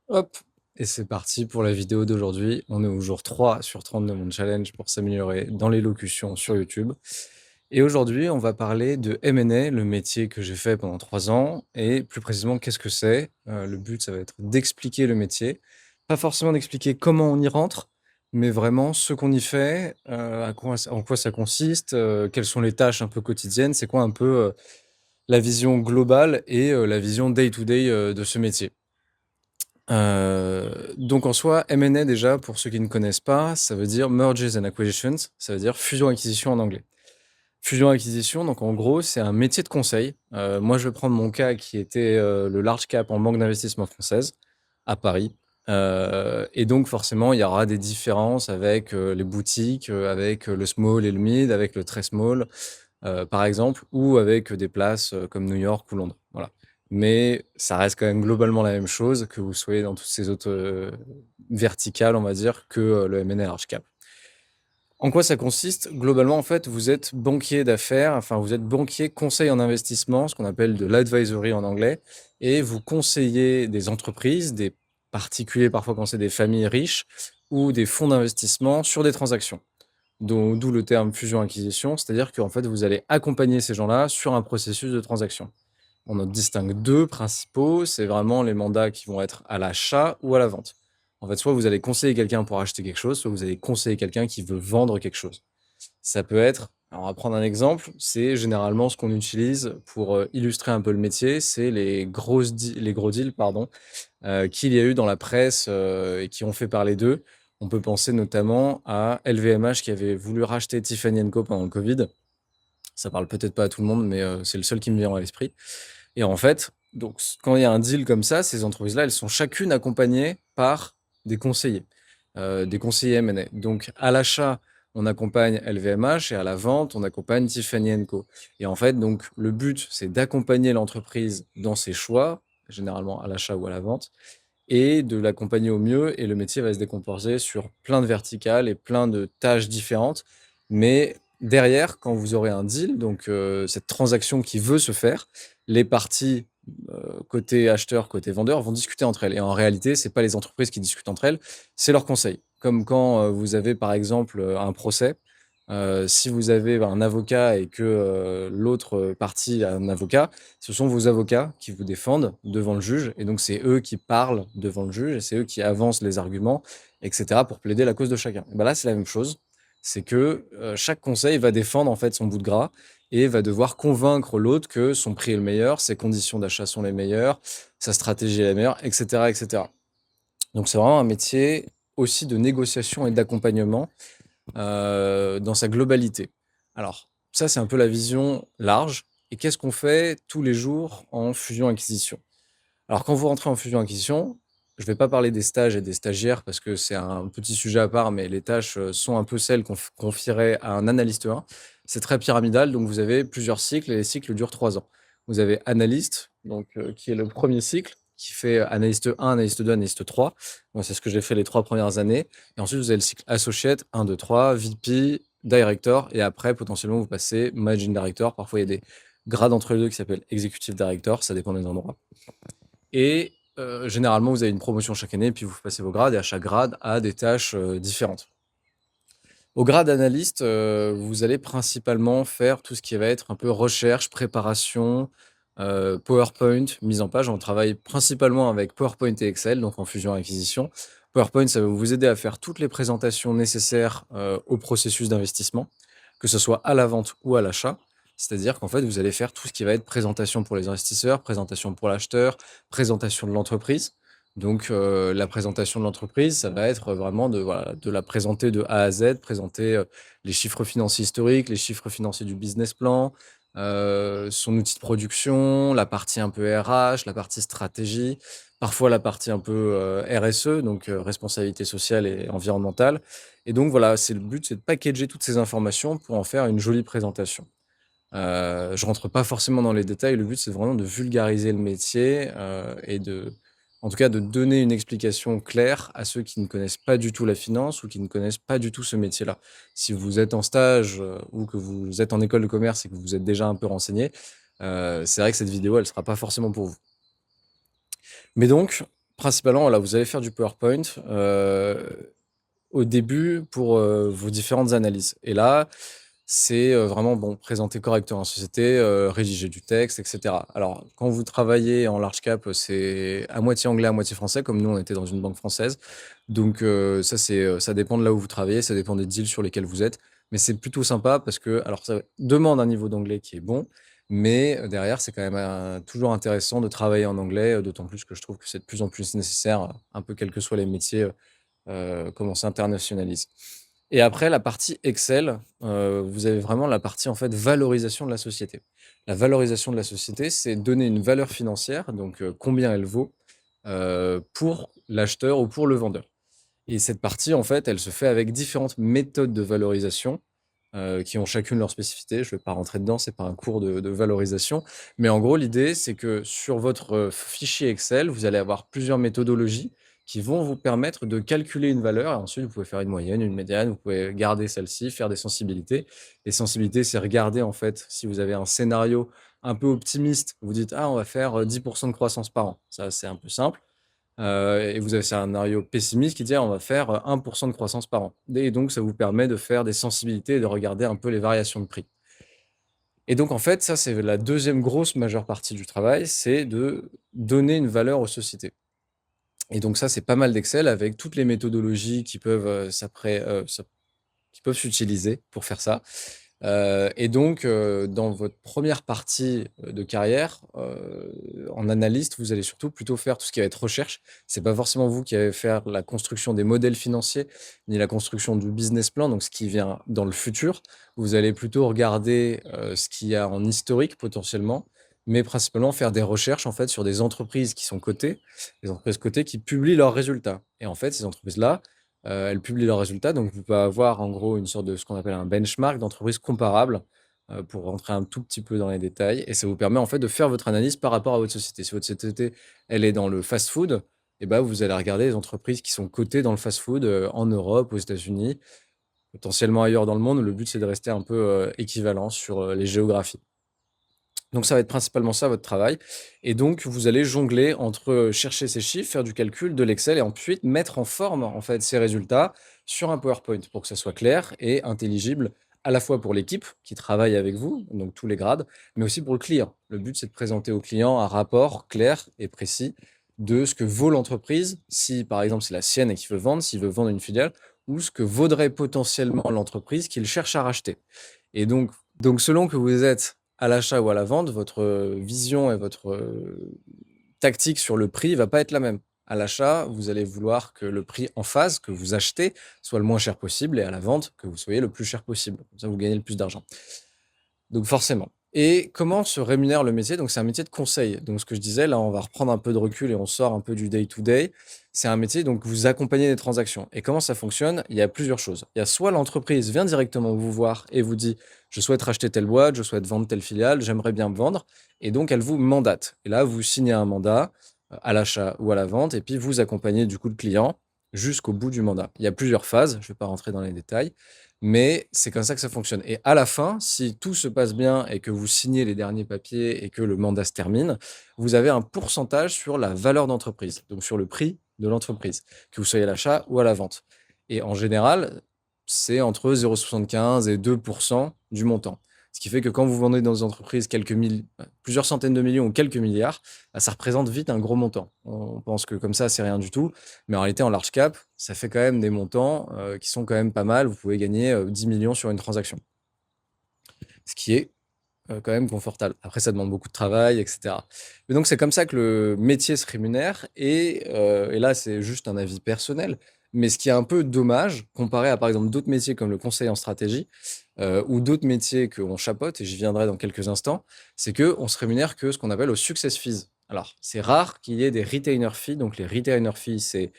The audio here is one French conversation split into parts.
Hop! Et c'est parti pour la vidéo d'aujourd'hui. On est au jour 3 sur 30 de mon challenge pour s'améliorer dans l'élocution sur YouTube. Et aujourd'hui, on va parler de M&A, le métier que j'ai fait pendant 3 ans et plus précisément, qu'est-ce que c'est? Le but, ça va être d'expliquer le métier. Pas forcément d'expliquer comment on y rentre, mais vraiment ce qu'on y fait, à quoi en quoi ça consiste, quelles sont les tâches un peu quotidiennes, c'est quoi un peu, la vision globale et la vision day to day, de ce métier. Donc en soi, M&A déjà, pour ceux qui ne connaissent pas, ça veut dire mergers and acquisitions, ça veut dire fusion-acquisition en anglais. Fusion-acquisition, donc en gros, c'est un métier de conseil. Moi, je vais prendre mon cas qui était, le large cap en banque d'investissement française, à Paris. Et donc forcément, il y aura des différences avec, les boutiques, avec, le small et le mid, avec le très small, par exemple, ou avec des places, comme New York ou Londres, voilà. Mais ça reste quand même globalement la même chose, que vous soyez dans toutes ces autres, verticales, on va dire, que, le M&A large cap. En quoi ça consiste? Globalement, en fait, vous êtes banquier d'affaires, enfin, vous êtes banquier conseil en investissement, ce qu'on appelle de l'advisory en anglais, et vous conseillez des entreprises, des particuliers parfois quand c'est des familles riches, ou des fonds d'investissement sur des transactions. D'où le terme fusion-acquisition, c'est-à-dire qu'en fait, vous allez accompagner ces gens-là sur un processus de transaction. On en distingue deux principaux, c'est vraiment les mandats qui vont être à l'achat ou à la vente. En fait, soit vous allez conseiller quelqu'un pour acheter quelque chose, soit vous allez conseiller quelqu'un qui veut vendre quelque chose. Ça peut être, alors on va prendre un exemple, c'est généralement ce qu'on utilise pour illustrer un peu le métier, c'est les gros deals pardon, qu'il y a eu dans la presse et qui ont fait parler d'eux. On peut penser notamment à LVMH qui avait voulu racheter Tiffany Co pendant le Covid. Ça parle peut-être pas à tout le monde, mais c'est le seul qui me vient à l'esprit. Et en fait, donc, quand il y a un deal comme ça, ces entreprises-là, elles sont chacune accompagnées par des conseillers M&A. Donc, à l'achat, on accompagne LVMH et à la vente, on accompagne Tiffany Co. Et en fait, donc, le but, c'est d'accompagner l'entreprise dans ses choix, généralement à l'achat ou à la vente, et de l'accompagner au mieux. Et le métier va se décomposer sur plein de verticales et plein de tâches différentes. Mais derrière, quand vous aurez un deal, donc cette transaction qui veut se faire, les parties côté acheteur, côté vendeur vont discuter entre elles. Et en réalité, c'est pas les entreprises qui discutent entre elles, c'est leurs conseils. Comme quand vous avez par exemple un procès, si vous avez un avocat et que l'autre partie a un avocat, ce sont vos avocats qui vous défendent devant le juge. Et donc, c'est eux qui parlent devant le juge et c'est eux qui avancent les arguments, etc., pour plaider la cause de chacun. Et ben là, c'est la même chose. C'est que chaque conseil va défendre en fait son bout de gras et va devoir convaincre l'autre que son prix est le meilleur, ses conditions d'achat sont les meilleures, sa stratégie est la meilleure, etc., etc. Donc, c'est vraiment un métier aussi de négociation et d'accompagnement dans sa globalité. Alors, ça, c'est un peu la vision large. Et qu'est-ce qu'on fait tous les jours en fusion-acquisition? Alors, quand vous rentrez en fusion-acquisition, je ne vais pas parler des stages et des stagiaires parce que c'est un petit sujet à part, mais les tâches sont un peu celles qu'on confierait à un analyste 1. C'est très pyramidal, donc vous avez plusieurs cycles et les cycles durent 3 ans. Vous avez analyste, donc, qui est le premier cycle, qui fait analyste 1, analyste 2, analyste 3. Moi, c'est ce que j'ai fait les 3 premières années. Et ensuite, vous avez le cycle associate 1, 2, 3, VP, director, et après, potentiellement, vous passez managing director. Parfois, il y a des grades entre les deux qui s'appellent executive director, ça dépend des endroits. Et généralement, vous avez une promotion chaque année, puis vous passez vos grades, et à chaque grade a des tâches différentes. Au grade analyste, vous allez principalement faire tout ce qui va être un peu recherche, préparation, PowerPoint, mise en page. On travaille principalement avec PowerPoint et Excel, donc en fusion-acquisition. PowerPoint, ça va vous aider à faire toutes les présentations nécessaires au processus d'investissement, que ce soit à la vente ou à l'achat. C'est-à-dire qu'en fait, vous allez faire tout ce qui va être présentation pour les investisseurs, présentation pour l'acheteur, présentation de l'entreprise. Donc, la présentation de l'entreprise, ça va être vraiment de la présenter de A à Z, présenter les chiffres financiers historiques, les chiffres financiers du business plan, son outil de production, la partie un peu RH, la partie stratégie, parfois la partie un peu RSE, donc responsabilité sociale et environnementale. Et donc voilà, c'est le but, c'est de packager toutes ces informations pour en faire une jolie présentation. Je rentre pas forcément dans les détails, le but c'est vraiment de vulgariser le métier et en tout cas de donner une explication claire à ceux qui ne connaissent pas du tout la finance ou qui ne connaissent pas du tout ce métier-là. Si vous êtes en stage ou que vous êtes en école de commerce et que vous êtes déjà un peu renseigné, c'est vrai que cette vidéo elle sera pas forcément pour vous. Mais donc, Principalement, voilà, vous allez faire du PowerPoint, au début pour, vos différentes analyses et là, c'est, vraiment, bon, présenter correctement la société, rédiger du texte et cetera. Alors, quand vous travaillez en large cap, c'est à moitié anglais, à moitié français, comme nous, on était dans une banque française. Donc, ça, ça dépend de là où vous travaillez, ça dépend des deals sur lesquels vous êtes. Mais c'est plutôt sympa parce que alors ça demande un niveau d'anglais qui est bon, mais derrière, c'est quand même, toujours intéressant de travailler en anglais, d'autant plus que je trouve que c'est de plus en plus nécessaire, un peu quels que soient les métiers, comme on s'internationalise. Et après la partie Excel, vous avez vraiment la partie, en fait, valorisation de la société. La valorisation de la société, c'est donner une valeur financière, donc combien elle vaut, pour l'acheteur ou pour le vendeur. Et cette partie, en fait, elle se fait avec différentes méthodes de valorisation, qui ont chacune leur spécificité. Je ne vais pas rentrer dedans, c'est pas un cours de valorisation. Mais en gros, l'idée, c'est que sur votre, fichier Excel, vous allez avoir plusieurs méthodologies qui vont vous permettre de calculer une valeur et ensuite vous pouvez faire une moyenne, une médiane, vous pouvez garder celle-ci, faire des sensibilités. Les sensibilités, c'est regarder, en fait, si vous avez un scénario un peu optimiste, vous dites: «Ah, on va faire, 10 de croissance par an». Ça, c'est un peu simple. Et vous avez un scénario pessimiste qui dit: «Ah, on va faire, 1 de croissance par an» et donc ça vous permet de faire des sensibilités et de regarder un peu les variations de prix. Et donc en fait, ça, c'est la deuxième grosse majeure partie du travail, c'est de donner une valeur aux sociétés. Et donc ça, c'est pas mal d'Excel avec toutes les méthodologies qui peuvent, qui peuvent s'utiliser pour faire ça. Et donc, dans votre première partie, de carrière, en analyste, vous allez surtout plutôt faire tout ce qui va être recherche. C'est pas forcément vous qui allez faire la construction des modèles financiers, ni la construction du business plan, donc ce qui vient dans le futur. Vous allez plutôt regarder, ce qu'il y a en historique potentiellement, mais principalement faire des recherches, en fait, sur des entreprises qui sont cotées, des entreprises cotées qui publient leurs résultats. Et en fait, ces entreprises-là, elles publient leurs résultats, donc vous pouvez avoir en gros une sorte de ce qu'on appelle un benchmark d'entreprises comparables, pour rentrer un tout petit peu dans les détails et ça vous permet en fait de faire votre analyse par rapport à votre société. Si votre société, elle est dans le fast-food et ben vous allez regarder les entreprises qui sont cotées dans le fast-food, en Europe, aux États-Unis, potentiellement ailleurs dans le monde. Le but, c'est de rester un peu, équivalent sur, les géographies. Donc ça va être principalement ça votre travail et donc vous allez jongler entre, chercher ces chiffres, faire du calcul, de l'Excel et ensuite mettre en forme, en fait, ces résultats sur un PowerPoint pour que ça soit clair et intelligible à la fois pour l'équipe qui travaille avec vous, donc tous les grades, mais aussi pour le client. Le but, c'est de présenter au client un rapport clair et précis de ce que vaut l'entreprise, si par exemple c'est la sienne et qu'il veut vendre, s'il veut vendre une filiale ou ce que vaudrait potentiellement l'entreprise qu'il cherche à racheter. Et donc selon que vous êtes à l'achat ou à la vente, votre, vision et votre, tactique sur le prix va pas être la même. À l'achat, vous allez vouloir que le prix en phase, que vous achetez, soit le moins cher possible et à la vente, que vous soyez le plus cher possible. Comme ça, vous gagnez le plus d'argent. Donc forcément. Et comment se rémunère le métier? Donc c'est un métier de conseil. Donc ce que je disais, là, on va reprendre un peu de recul et on sort un peu du day to day. C'est un métier, donc vous accompagnez des transactions. Et comment ça fonctionne? Il y a plusieurs choses. Il y a soit l'entreprise vient directement vous voir et vous dit: «Je souhaite racheter telle boîte, je souhaite vendre telle filiale, j'aimerais bien me vendre» et donc elle vous mandate. Et là, vous signez un mandat, à l'achat ou à la vente et puis vous accompagnez du coup le client jusqu'au bout du mandat. Il y a plusieurs phases, je ne vais pas rentrer dans les détails. Mais c'est comme ça que ça fonctionne et à la fin, si tout se passe bien et que vous signez les derniers papiers et que le mandat se termine, vous avez un pourcentage sur la valeur d'entreprise, donc sur le prix de l'entreprise, que vous soyez à l'achat ou à la vente. Et en général, c'est entre 0,75 et 2 du montant. Ce qui fait que quand vous vendez dans des entreprises plusieurs centaines de millions ou quelques milliards, bah, ça représente vite un gros montant. On pense que comme ça, c'est rien du tout. Mais en réalité, en large cap, ça fait quand même des montants, qui sont quand même pas mal. Vous pouvez gagner, 10 000 000 sur une transaction, ce qui est, quand même confortable. Après, ça demande beaucoup de travail et cetera. Mais donc c'est comme ça que le métier se rémunère et là, c'est juste un avis personnel, mais ce qui est un peu dommage, comparé à, par exemple, d'autres métiers comme le conseil en stratégie, ou d'autres métiers qu'on chapeaute et j'y viendrai dans quelques instants, c'est qu'on se rémunère que ce qu'on appelle au success fees. Alors, c'est rare qu'il y ait des retainer fees, donc les retainer fees, c'est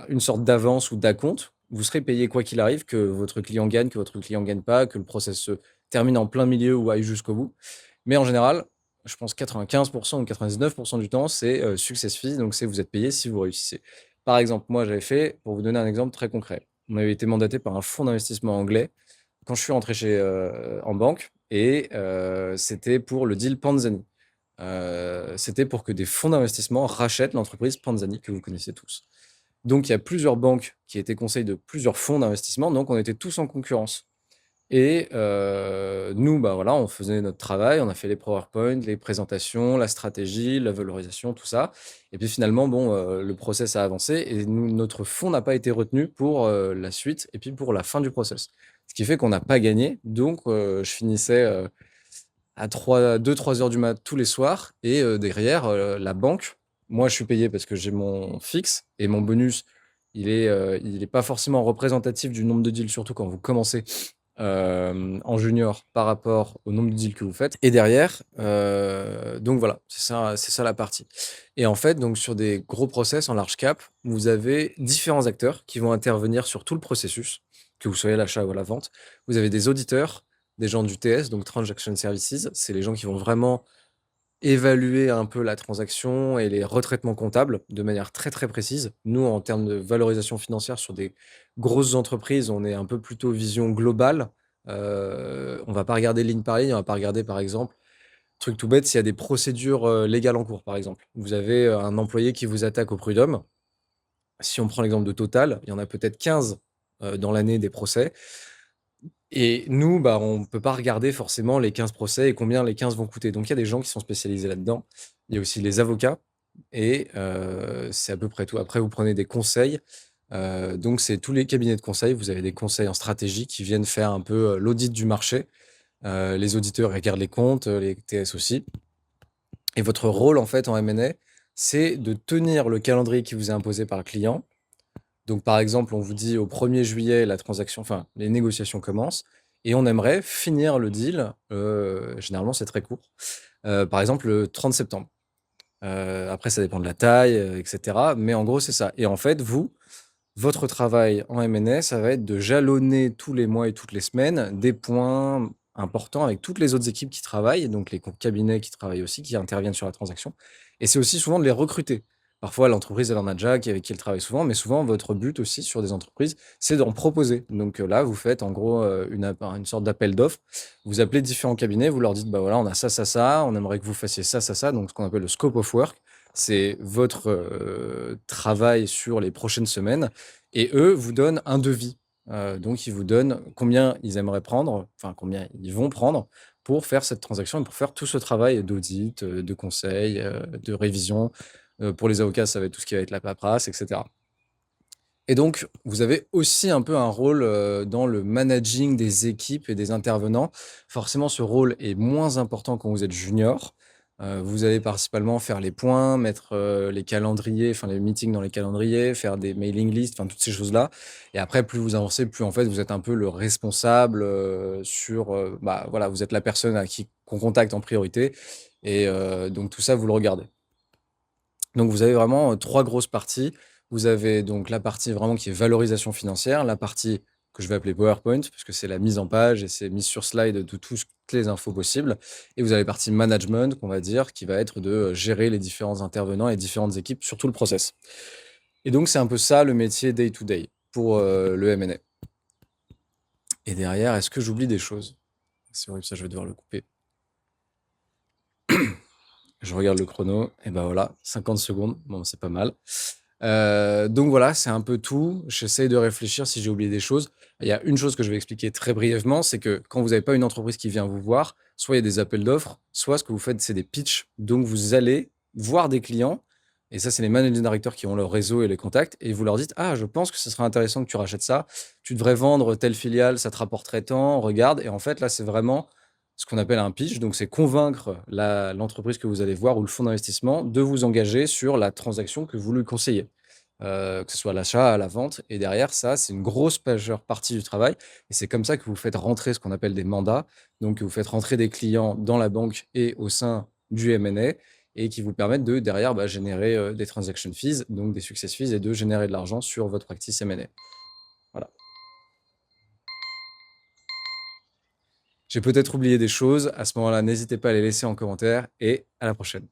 une sorte d'avance ou d'acompte. Vous serez payé quoi qu'il arrive, que votre client gagne, que votre client gagne pas, que le process se termine en plein milieu ou aille jusqu'au bout. Mais en général, je pense 95 ou 99 du temps, c'est, success fees, donc c'est vous êtes payé si vous réussissez. Par exemple, moi, j'avais fait pour vous donner un exemple très concret, on avait été mandaté par un fonds d'investissement anglais quand je suis rentré en banque et c'était pour le deal Panzani. c'était pour que des fonds d'investissement rachètent l'entreprise Panzani que vous connaissez tous. Donc il y a plusieurs banques qui étaient conseils de plusieurs fonds d'investissement, donc on était tous en concurrence. Et nous, bah, voilà, on faisait notre travail, on a fait les PowerPoint, les présentations, la stratégie, la valorisation, tout ça. Et puis finalement, bon, le process a avancé et nous, notre fonds n'a pas été retenu pour, la suite et puis pour la fin du process. Ce qui fait qu'on n'a pas gagné, donc je finissais, à 2-3 heures du mat tous les soirs et derrière, la banque, moi je suis payé parce que j'ai mon fixe et mon bonus, il est pas forcément représentatif du nombre de deals, surtout quand vous commencez en junior par rapport au nombre de deals que vous faites. Et derrière, donc voilà, c'est ça la partie. Et en fait, donc sur des gros process en large cap, vous avez différents acteurs qui vont intervenir sur tout le processus, que vous soyez à l'achat ou à la vente. Vous avez des auditeurs, des gens du TS, donc Transaction Services. C'est les gens qui vont vraiment évaluer un peu la transaction et les retraitements comptables de manière très, très précise. Nous, en termes de valorisation financière sur des grosses entreprises, on est un peu plutôt vision globale. On va pas regarder ligne par ligne, on va pas regarder, par exemple, truc tout bête, s'il y a des procédures, légales en cours, par exemple. Vous avez, un employé qui vous attaque au prud'homme. Si on prend l'exemple de Total, il y en a peut-être 15, dans l'année des procès. Et nous, bah, on peut pas regarder forcément les 15 procès et combien les 15 vont coûter. Donc il y a des gens qui sont spécialisés là-dedans. Il y a aussi les avocats et c'est à peu près tout. Après, vous prenez des conseils, donc c'est tous les cabinets de conseil. Vous avez des conseils en stratégie qui viennent faire un peu, l'audit du marché. Les auditeurs regardent les comptes, les TS aussi. Et votre rôle, en fait, en M&A, c'est de tenir le calendrier qui vous est imposé par le client. Donc, par exemple, on vous dit au 1er juillet, la transaction, enfin, les négociations commencent et on aimerait finir le deal, généralement, c'est très court, par exemple, le 30 septembre. Après, ça dépend de la taille, et cetera, mais en gros, c'est ça. Et en fait, vous, votre travail en M&A, ça va être de jalonner tous les mois et toutes les semaines des points importants avec toutes les autres équipes qui travaillent, donc les cabinets qui travaillent aussi, qui interviennent sur la transaction. Et c'est aussi souvent de les recruter. Parfois, l'entreprise, elle en a déjà, avec qui elle travaille souvent, mais souvent, votre but aussi sur des entreprises, c'est d'en proposer. Donc là, vous faites en gros une sorte d'appel d'offres. Vous appelez différents cabinets, vous leur dites, bah voilà, on a ça, ça, ça, on aimerait que vous fassiez ça, ça, ça, donc ce qu'on appelle le scope of work. C'est votre travail sur les prochaines semaines et eux vous donnent un devis. Donc ils vous donnent combien ils aimeraient prendre, enfin combien ils vont prendre pour faire cette transaction et pour faire tout ce travail d'audit, de conseil, de révision. Pour les avocats, ça va être tout ce qui va être la paperasse, et cetera. Et donc, vous avez aussi un peu un rôle, dans le managing des équipes et des intervenants. Forcément, ce rôle est moins important quand vous êtes junior. Vous allez principalement faire les points, mettre, les calendriers, enfin les meetings dans les calendriers, faire des mailing lists, enfin toutes ces choses-là. Et après, plus vous avancez, plus en fait vous êtes un peu le responsable, sur, bah, voilà, vous êtes la personne à qui qu'on contacte en priorité et donc tout ça, vous le regardez. Donc vous avez vraiment, 3 grosses parties. Vous avez donc la partie vraiment qui est valorisation financière, la partie que je vais appeler PowerPoint, parce que c'est la mise en page et c'est mise sur slide de toutes les infos possibles. Et vous avez la partie management, qu'on va dire, qui va être de, gérer les différents intervenants et différentes équipes sur tout le process. Et donc c'est un peu ça le métier day to day pour, le M&A. Et derrière, est-ce que j'oublie des choses? C'est horrible ça, je vais devoir le couper. Je regarde le chrono et ben voilà, 50 secondes, bon c'est pas mal. Donc voilà, c'est un peu tout. J'essaye de réfléchir si j'ai oublié des choses. Il y a une chose que je vais expliquer très brièvement, c'est que quand vous n'avez pas une entreprise qui vient vous voir, soit il y a des appels d'offres, soit ce que vous faites, c'est des pitchs. Donc vous allez voir des clients, et ça, c'est les managing directors qui ont leur réseau et les contacts, et vous leur dites, ah, je pense que ce serait intéressant que tu rachètes ça, tu devrais vendre telle filiale, ça te rapporterait tant, regarde. Et en fait, là, c'est vraiment ce qu'on appelle un pitch. Donc, c'est convaincre l'entreprise que vous allez voir ou le fonds d'investissement de vous engager sur la transaction que vous lui conseillez, que ce soit à l'achat, à la vente. Et derrière, ça, c'est une grosse majeure partie du travail. Et c'est comme ça que vous faites rentrer ce qu'on appelle des mandats. Donc, que vous faites rentrer des clients dans la banque et au sein du M&A et qui vous permettent de, derrière, bah, générer des transaction fees, donc des success fees, et de générer de l'argent sur votre practice M&A. Voilà. J'ai peut-être oublié des choses. À ce moment-là, n'hésitez pas à les laisser en commentaire et à la prochaine.